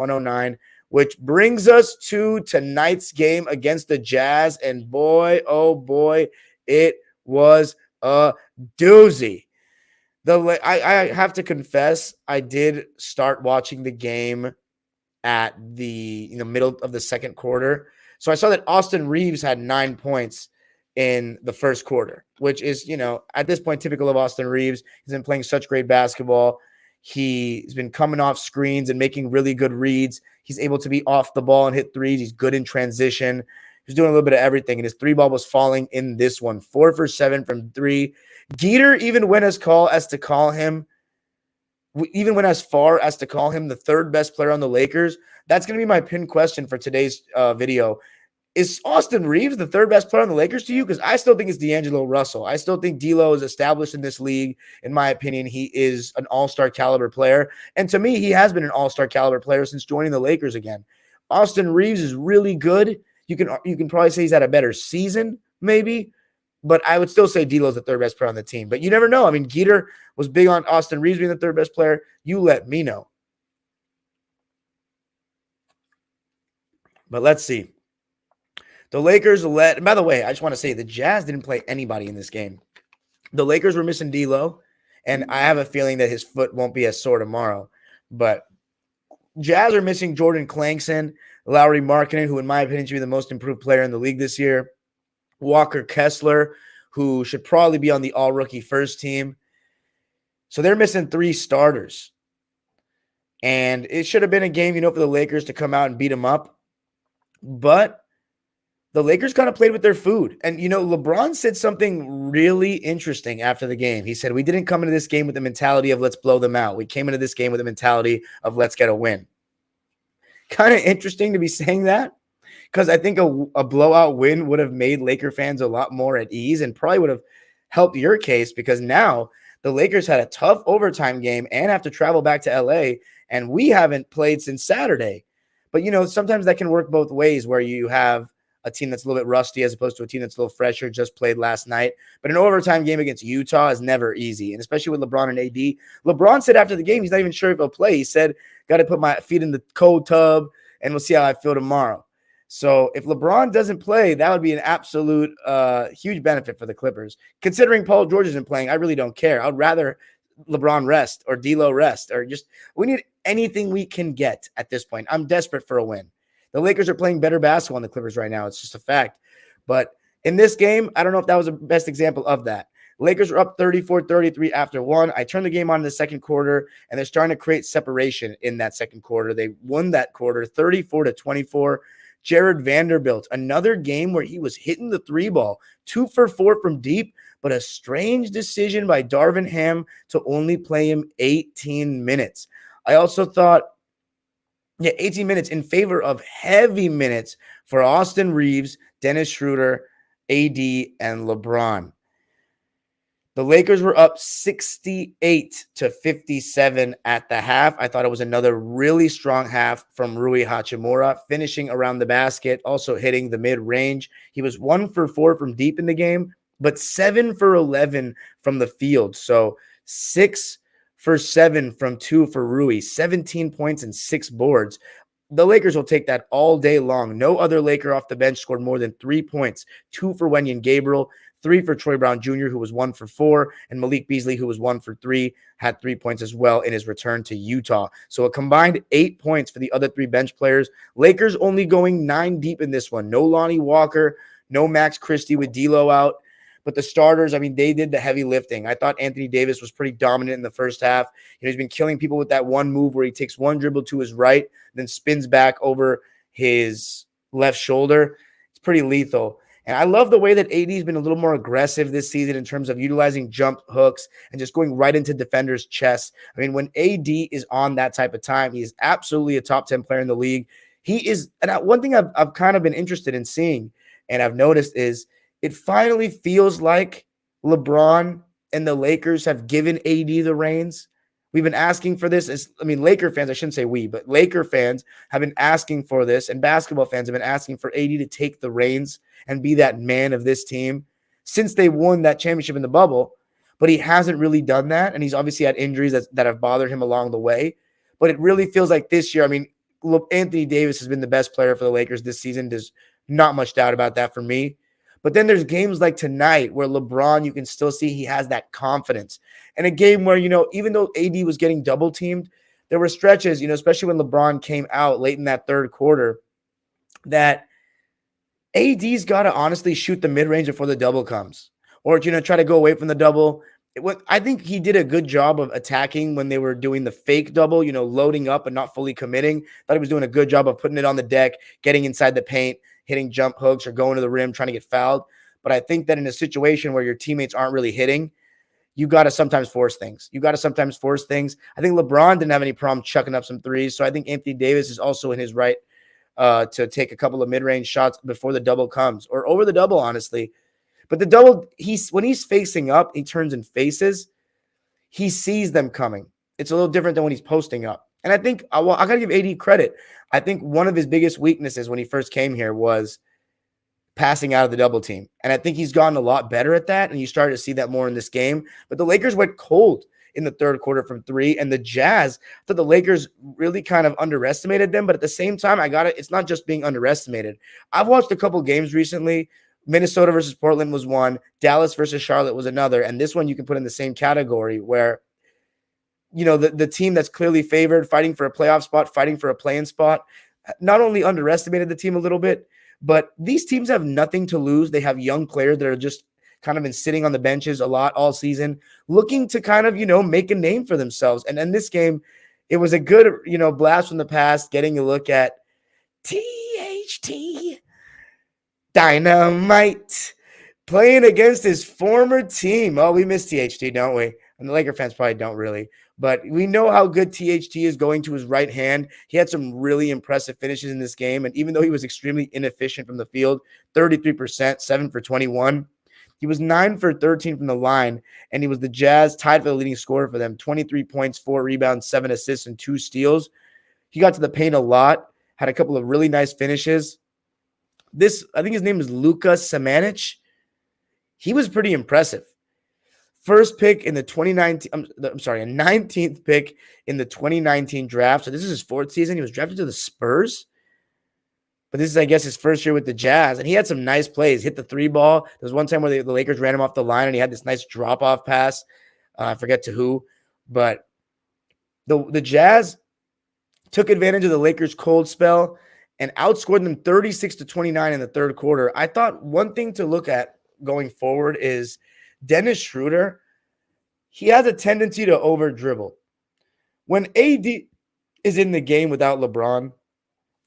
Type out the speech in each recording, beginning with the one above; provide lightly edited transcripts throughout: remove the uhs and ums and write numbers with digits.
109, which brings us to tonight's game against the Jazz. And boy, oh boy, it was a doozy. I have to confess, I did start watching the game at the middle of the second quarter. So I saw that Austin Reeves had 9 points in the first quarter, which is, at this point, typical of Austin Reeves. He's been playing such great basketball. He's been coming off screens and making really good reads. He's able to be off the ball and hit threes. He's good in transition. He's doing a little bit of everything, and his three ball was falling in this one. 4 for 7 from 3. Geeter even went as far as to call him the third best player on the Lakers. That's going to be my pinned question for today's video. Is Austin Reeves the third best player on the Lakers to you? Because I still think it's D'Angelo Russell. I still think D'Lo is established in this league. In my opinion, he is an all-star caliber player. And to me, he has been an all-star caliber player since joining the Lakers again. Austin Reeves is really good. You can probably say he's had a better season, maybe. But I would still say D'Lo's the third best player on the team. But you never know. I mean, Geeter was big on Austin Reeves being the third best player. You let me know. But let's see. The Lakers led. By the way, I just want to say the Jazz didn't play anybody in this game. The Lakers were missing D'Lo, and I have a feeling that his foot won't be as sore tomorrow. But Jazz are missing Jordan Clarkson, Lauri Markkanen, who in my opinion should be the most improved player in the league this year, Walker Kessler, who should probably be on the all-rookie first team. So they're missing 3 starters. And it should have been a game, for the Lakers to come out and beat them up. But the Lakers kind of played with their food. And, LeBron said something really interesting after the game. He said, we didn't come into this game with the mentality of let's blow them out. We came into this game with the mentality of let's get a win. Kind of interesting to be saying that, because I think a blowout win would have made Laker fans a lot more at ease and probably would have helped your case, because now the Lakers had a tough overtime game and have to travel back to LA, and we haven't played since Saturday. But, sometimes that can work both ways, where you have a team that's a little bit rusty as opposed to a team that's a little fresher, just played last night. But an overtime game against Utah is never easy, and especially with LeBron and AD. LeBron said after the game he's not even sure if he'll play. He said, got to put my feet in the cold tub, and we'll see how I feel tomorrow. So if LeBron doesn't play, that would be an absolute huge benefit for the Clippers. Considering Paul George isn't playing, I really don't care. I'd rather LeBron rest or D'Lo rest, or we need anything we can get at this point. I'm desperate for a win. The Lakers are playing better basketball than the Clippers right now. It's just a fact. But in this game, I don't know if that was the best example of that. Lakers were up 34-33 after 1. I turned the game on in the second quarter, and they're starting to create separation in that second quarter. They won that quarter 34-24. Jared Vanderbilt, another game where he was hitting the 3 ball, 2 for 4 from deep, but a strange decision by Darvin Ham to only play him 18 minutes. I also thought, 18 minutes in favor of heavy minutes for Austin Reeves, Dennis Schroeder, AD, and LeBron. The Lakers were up 68-57 at the half. I thought it was another really strong half from Rui Hachimura, finishing around the basket, also hitting the mid-range. He was 1 for 4 from deep in the game, but 7 for 11 from the field. So 6 for 7 from 2 for Rui, 17 points and 6 boards. The Lakers will take that all day long. No other Laker off the bench scored more than 3 points. 2 for Wenyen Gabriel, 3 for Troy Brown Jr., who was 1 for 4, and Malik Beasley, who was 1 for 3, had 3 points as well in his return to Utah. So a combined 8 points for the other 3 bench players. Lakers only going 9 deep in this one. No Lonnie Walker, no Max Christie with D'Lo out. But the starters, they did the heavy lifting. I thought Anthony Davis was pretty dominant in the first half. He's been killing people with that one move where he takes one dribble to his right, then spins back over his left shoulder. It's pretty lethal. And I love the way that AD has been a little more aggressive this season in terms of utilizing jump hooks and just going right into defenders' chests. When AD is on that type of time, he is absolutely a top 10 player in the league. He is, and one thing I've kind of been interested in seeing, and I've noticed, is it finally feels like LeBron and the Lakers have given AD the reins. We've been asking for this. Laker fans, I shouldn't say we, but Laker fans have been asking for this, and basketball fans have been asking for AD to take the reins and be that man of this team since they won that championship in the bubble. But he hasn't really done that, and he's obviously had injuries that have bothered him along the way. But it really feels like this year, Anthony Davis has been the best player for the Lakers this season. There's not much doubt about that for me. But then there's games like tonight where LeBron, you can still see he has that confidence. And a game where, even though AD was getting double teamed, there were stretches, especially when LeBron came out late in that third quarter, that AD's got to honestly shoot the mid-range before the double comes, or try to go away from the double. I think he did a good job of attacking when they were doing the fake double, loading up and not fully committing. Thought he was doing a good job of putting it on the deck, getting inside the paint, hitting jump hooks or going to the rim, trying to get fouled. But I think that in a situation where your teammates aren't really hitting, you got to sometimes force things. I think LeBron didn't have any problem chucking up some threes. So I think Anthony Davis is also in his right to take a couple of mid-range shots before the double comes, or over the double, honestly. But the double, when he's facing up, he turns and faces, he sees them coming. It's a little different than when he's posting up. And I think, I got to give AD credit. I think one of his biggest weaknesses when he first came here was passing out of the double team. And I think he's gotten a lot better at that, and you started to see that more in this game. But the Lakers went cold in the third quarter from three, and the Jazz, I thought the Lakers really kind of underestimated them. But at the same time, it's not just being underestimated. I've watched a couple games recently. Minnesota versus Portland was one. Dallas versus Charlotte was another. And this one you can put in the same category where, the team that's clearly favored, fighting for a playoff spot, fighting for a play-in spot, not only underestimated the team a little bit, but these teams have nothing to lose. They have young players that are just kind of been sitting on the benches a lot all season, looking to kind of, make a name for themselves. And in this game, it was a good, blast from the past, getting a look at THT Dynamite playing against his former team. Oh, we miss THT, don't we? And the Laker fans probably don't really. But we know how good THT is going to his right hand. He had some really impressive finishes in this game. And even though he was extremely inefficient from the field, 33%, 7 for 21, he was 9 for 13 from the line. And he was the Jazz tied for the leading scorer for them. 23 points, 4 rebounds, 7 assists, and 2 steals. He got to the paint a lot, had a couple of really nice finishes. I think his name is Luka Samanic. He was pretty impressive. First pick in the 2019, a 19th pick in the 2019 draft. So this is his fourth season. He was drafted to the Spurs. But this is, I guess, his first year with the Jazz. And he had some nice plays. Hit the 3-ball. There was one time where the Lakers ran him off the line, and he had this nice drop-off pass. I forget to who. But the Jazz took advantage of the Lakers' cold spell and outscored them 36-29 in the third quarter. I thought one thing to look at going forward is Dennis Schroeder. He has a tendency to over-dribble. When AD is in the game without LeBron,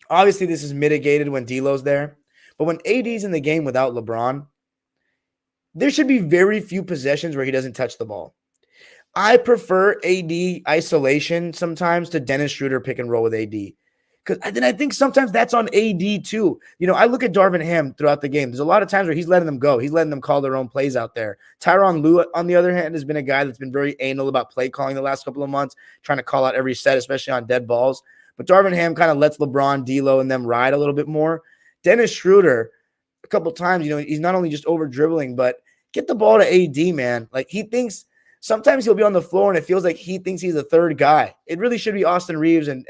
obviously this is mitigated when D'Lo's there, but when AD is in the game without LeBron, there should be very few possessions where he doesn't touch the ball. I prefer AD isolation sometimes to Dennis Schroeder pick and roll with AD. Because then I think sometimes that's on AD too. I look at Darvin Ham throughout the game. There's a lot of times where he's letting them go. He's letting them call their own plays out there. Tyronn Lue, on the other hand, has been a guy that's been very anal about play calling the last couple of months, trying to call out every set, especially on dead balls. But Darvin Ham kind of lets LeBron, D'Lo, and them ride a little bit more. Dennis Schroeder, a couple of times, he's not only just over dribbling, but get the ball to AD, man. Like, he thinks sometimes he'll be on the floor and it feels like he thinks he's the third guy. It really should be Austin Reeves and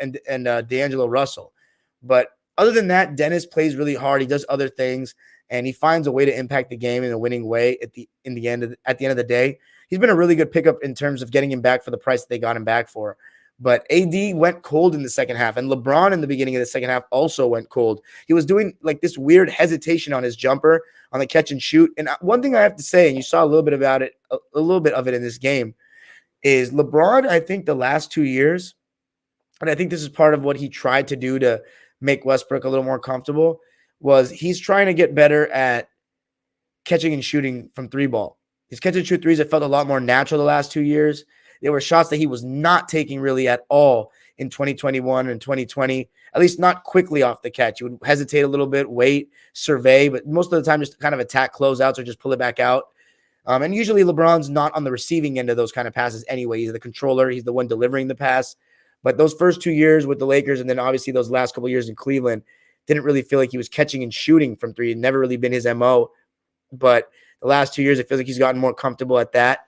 D'Angelo Russell. But other than that, Dennis plays really hard. He does other things, and he finds a way to impact the game in a winning way at the end of the day. He's been a really good pickup in terms of getting him back for the price that they got him back for. But AD went cold in the second half, and LeBron in the beginning of the second half also went cold. He was doing like this weird hesitation on his jumper on the catch and shoot. And one thing I have to say, and you saw a little bit about it, a little bit of it in this game, is LeBron, I think the last 2 years, and I think this is part of what he tried to do to make Westbrook a little more comfortable, was he's trying to get better at catching and shooting from 3-ball. His catch and shoot threes have felt a lot more natural the last 2 years. There were shots that he was not taking really at all in 2021 and 2020, at least not quickly off the catch. He would hesitate a little bit, wait, survey, but most of the time just kind of attack closeouts or just pull it back out. And usually LeBron's not on the receiving end of those kind of passes anyway. He's the controller. He's the one delivering the pass. But those first 2 years with the Lakers, and then obviously those last couple of years in Cleveland, didn't really feel like he was catching and shooting from three. It never really been his MO. But the last 2 years, it feels like he's gotten more comfortable at that.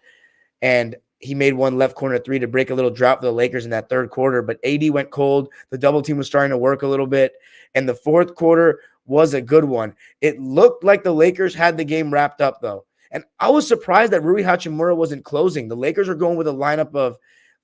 And he made one left corner three to break a little drought for the Lakers in that third quarter. But AD went cold. The double team was starting to work a little bit. And the fourth quarter was a good one. It looked like the Lakers had the game wrapped up, though. And I was surprised that Rui Hachimura wasn't closing. The Lakers are going with a lineup of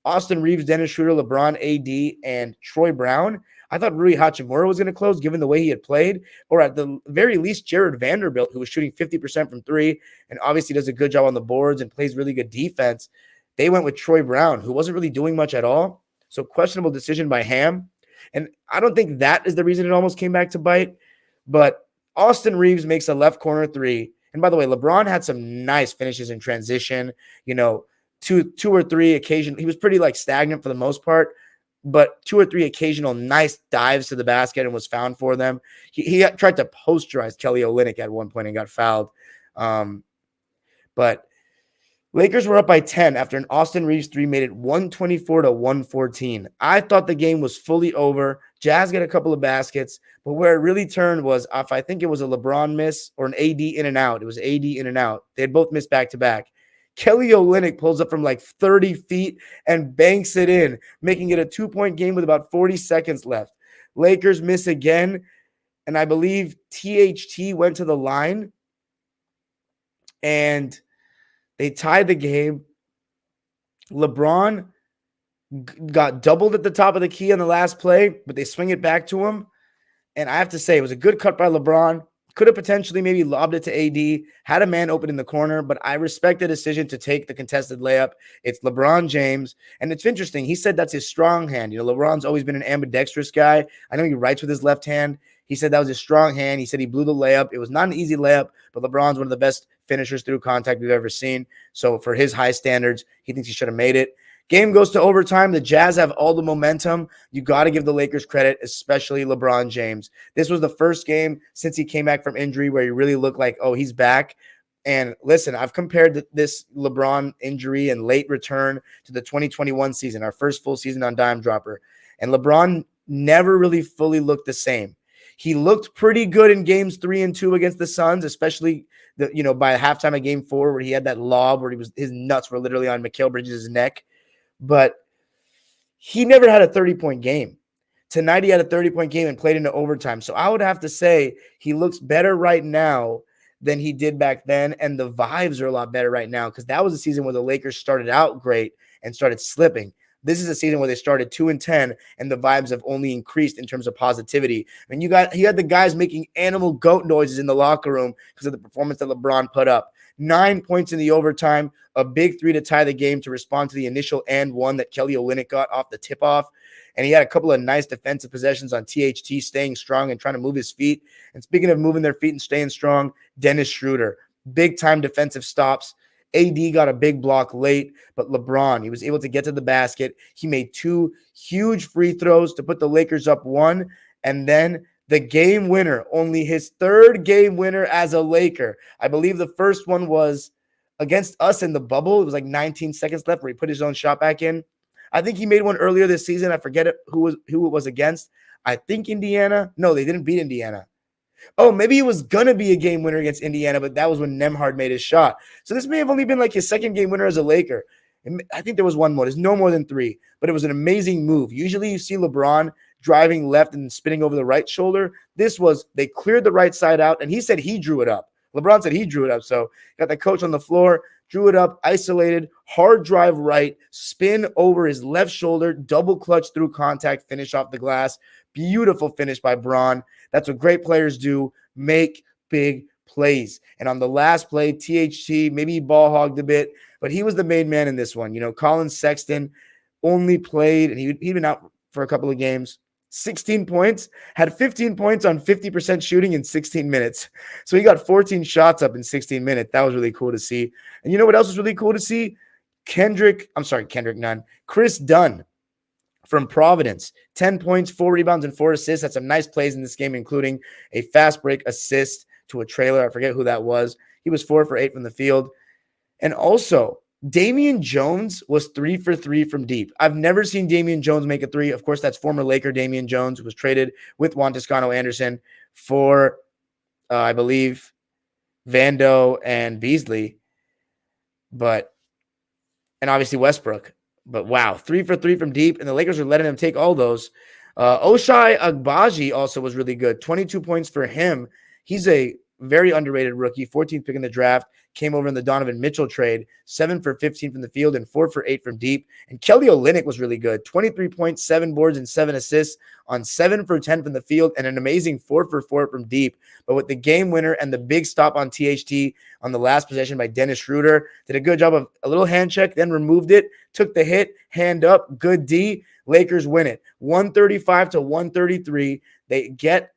Austin Reeves, Dennis Schroeder, LeBron, AD, and Troy Brown. I thought Rui Hachimura was going to close given the way he had played, or at the very least, Jared Vanderbilt, who was shooting 50% from three and obviously does a good job on the boards and plays really good defense. They went with Troy Brown, who wasn't really doing much at all. So questionable decision by Ham. And I don't think that is the reason it almost came back to bite. But Austin Reeves makes a left corner three. And by the way, LeBron had some nice finishes in transition. Two or three occasion. He was pretty stagnant for the most part, but two or three occasional nice dives to the basket and was found for them. He tried to posterize Kelly Olynyk at one point and got fouled. But Lakers were up by 10 after an Austin Reeves three made it 124-114. I thought the game was fully over. Jazz got a couple of baskets, but where it really turned was off. I think it was a LeBron miss or an AD in and out. It was AD in and out. They had both missed back-to-back. Kelly Olynyk pulls up from 30 feet and banks it in, making it a 2-point game with about 40 seconds left. Lakers miss again, and I believe THT went to the line, and they tied the game. LeBron got doubled at the top of the key on the last play, but they swing it back to him. And I have to say, it was a good cut by LeBron. Could have potentially maybe lobbed it to AD, had a man open in the corner, but I respect the decision to take the contested layup. It's LeBron James. And it's interesting. He said that's his strong hand. LeBron's always been an ambidextrous guy. I know he writes with his left hand. He said that was his strong hand. He said he blew the layup. It was not an easy layup, but LeBron's one of the best finishers through contact we've ever seen. So for his high standards, he thinks he should have made it. Game goes to overtime. The Jazz have all the momentum. You got to give the Lakers credit, especially LeBron James. This was the first game since he came back from injury where he really looked like, oh, he's back. And listen, I've compared this LeBron injury and late return to the 2021 season, our first full season on Dime Dropper. And LeBron never really fully looked the same. He looked pretty good in games 3 and 2 against the Suns, especially by halftime of game 4 where he had that lob where his nuts were literally on Mikal Bridges' neck. But he never had a 30-point game. Tonight he had a 30-point game and played into overtime. So I would have to say he looks better right now than he did back then, and the vibes are a lot better right now because that was a season where the Lakers started out great and started slipping. This is a season where they started 2-10, and the vibes have only increased in terms of positivity. I mean, he had the guys making animal goat noises in the locker room because of the performance that LeBron put up. 9 points in the overtime, a big three to tie the game to respond to the initial and one that Kelly Olynyk got off the tip-off. And he had a couple of nice defensive possessions on THT, staying strong and trying to move his feet. And speaking of moving their feet and staying strong, Dennis Schroeder, big-time defensive stops. AD got a big block late, but LeBron, he was able to get to the basket. He made 2 huge free throws to put the Lakers up 1, and then the game winner, only his 3rd game winner as a Laker. I believe the first one was against us in the bubble. It was 19 seconds left where he put his own shot back in. I think he made one earlier this season. I forget who it was against. I think Indiana. No, they didn't beat Indiana. Oh, maybe it was going to be a game winner against Indiana, but that was when Nembhard made his shot. So this may have only been his 2nd game winner as a Laker. I think there was one more. There's no more than 3, but it was an amazing move. Usually you see LeBron driving left and spinning over the right shoulder. This was, they cleared the right side out, and he said he drew it up. LeBron said he drew it up. So got the coach on the floor, drew it up, isolated, hard drive right, spin over his left shoulder, double clutch through contact, finish off the glass. Beautiful finish by Bron. That's what great players do, make big plays. And on the last play, THT, maybe he ball hogged a bit, but he was the main man in this one. Colin Sexton only played, and he'd been out for a couple of games. 16 points, had 15 points on 50% shooting in 16 minutes. So he got 14 shots up in 16 minutes. That was really cool to see. And you know what else was really cool to see? Chris Dunn from Providence. 10 points, 4 rebounds, and 4 assists. Had some nice plays in this game, including a fast break assist to a trailer. I forget who that was. He was 4 for 8 from the field. And also, Damian Jones was 3 for 3 from deep. I've never seen Damian Jones make a 3. Of course, that's former Laker Damian Jones, who was traded with Juan Toscano Anderson for, I believe, Vando and Beasley. But and obviously Westbrook. But wow, 3 for 3 from deep, and the Lakers are letting him take all those. Ochai Agbaji also was really good. 22 points for him. He's a very underrated rookie, 14th pick in the draft. Came over in the Donovan Mitchell trade, 7 for 15 from the field and 4 for 8 from deep. And Kelly Olynyk was really good, 23 points, 7 boards, and 7 assists on 7 for 10 from the field and an amazing 4 for 4 from deep. But with the game winner and the big stop on THT on the last possession by Dennis Schroeder, did a good job of a little hand check, then removed it, took the hit, hand up, good D. Lakers win it, 135 to 133. They get,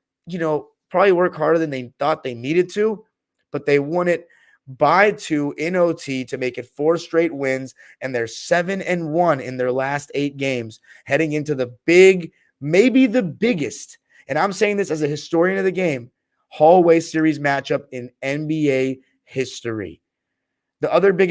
probably work harder than they thought they needed to, but they won it by 2 in OT to make it 4 straight wins, and they're 7-1 in their last 8 games, heading into the big, maybe the biggest, and I'm saying this as a historian of the game, hallway series matchup in NBA history. The other biggest